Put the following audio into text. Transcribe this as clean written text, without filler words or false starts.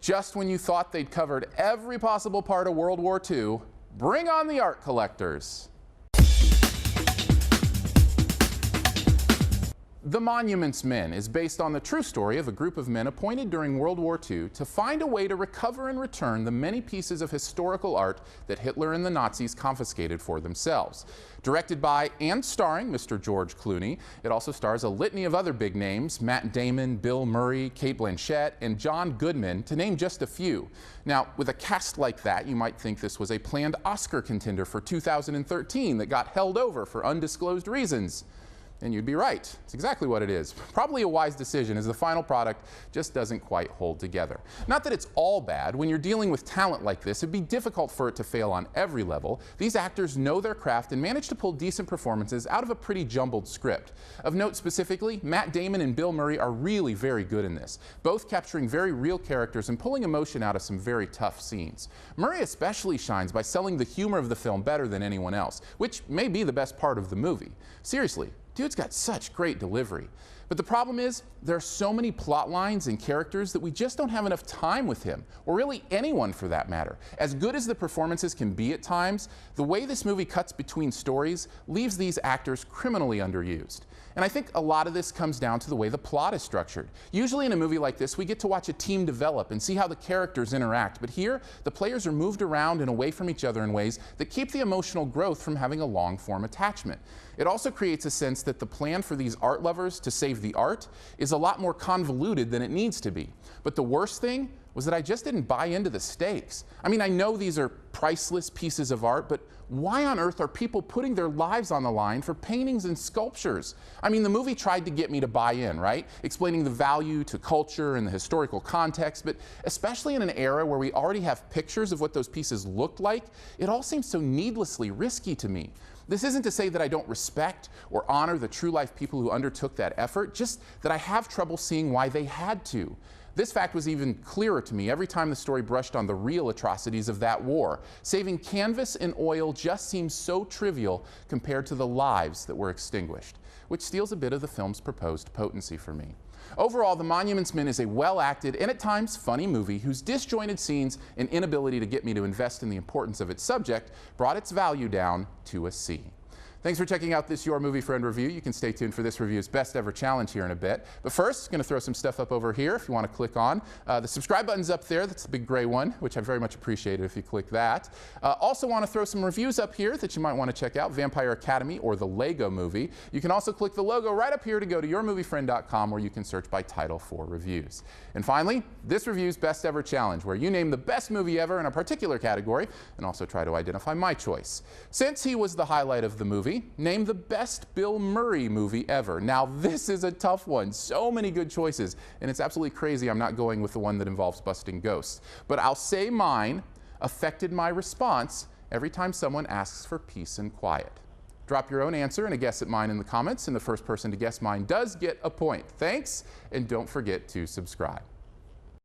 Just when you thought they'd covered every possible part of World War II, bring on the art collectors. The Monuments Men is based on the true story of a group of men appointed during World War II to find a way to recover and return the many pieces of historical art that Hitler and the Nazis confiscated for themselves. Directed by and starring Mr. George Clooney, it also stars a litany of other big names: Matt Damon, Bill Murray, Cate Blanchett, and John Goodman, to name just a few. Now, with a cast like that, you might think this was a planned Oscar contender for 2013 that got held over for undisclosed reasons. And you'd be right. It's exactly what it is. Probably a wise decision, as the final product just doesn't quite hold together. Not that it's all bad. When you're dealing with talent like this, it'd be difficult for it to fail on every level. These actors know their craft and manage to pull decent performances out of a pretty jumbled script. Of note specifically, Matt Damon and Bill Murray are really very good in this, both capturing very real characters and pulling emotion out of some very tough scenes. Murray especially shines by selling the humor of the film better than anyone else, which may be the best part of the movie. Seriously. Dude's got such great delivery. But the problem is, there are so many plot lines and characters that we just don't have enough time with him, or really anyone for that matter. As good as the performances can be at times, the way this movie cuts between stories leaves these actors criminally underused. And I think a lot of this comes down to the way the plot is structured. Usually in a movie like this, we get to watch a team develop and see how the characters interact. But here, the players are moved around and away from each other in ways that keep the emotional growth from having a long-form attachment. It also creates a sense that the plan for these art lovers to save the art is a lot more convoluted than it needs to be. But the worst thing was that I just didn't buy into the stakes. I mean, I know these are priceless pieces of art, but why on earth are people putting their lives on the line for paintings and sculptures? I mean, the movie tried to get me to buy in, right? Explaining the value to culture and the historical context, but especially in an era where we already have pictures of what those pieces looked like, it all seems so needlessly risky to me. This isn't to say that I don't respect or honor the true-life people who undertook that effort, just that I have trouble seeing why they had to. This fact was even clearer to me every time the story brushed on the real atrocities of that war. Saving canvas and oil just seems so trivial compared to the lives that were extinguished, which steals a bit of the film's proposed potency for me. Overall, The Monuments Men is a well-acted and at times funny movie whose disjointed scenes and inability to get me to invest in the importance of its subject brought its value down to a C. Thanks for checking out this Your Movie Friend review. You can stay tuned for this review's best ever challenge here in a bit. But first, going to throw some stuff up over here if you want to click on. The subscribe button's up there. That's the big gray one, which I very much appreciate it if you click that. Also want to throw some reviews up here that you might want to check out: Vampire Academy or The Lego Movie. You can also click the logo right up here to go to yourmoviefriend.com, where you can search by title for reviews. And finally, this review's best ever challenge, where you name the best movie ever in a particular category and also try to identify my choice. Since he was the highlight of the movie, name the best Bill Murray movie ever. Now, this is a tough one. So many good choices, and it's absolutely crazy I'm not going with the one that involves busting ghosts. But I'll say mine affected my response every time someone asks for peace and quiet. Drop your own answer and a guess at mine in the comments, and the first person to guess mine does get a point. Thanks, and don't forget to subscribe.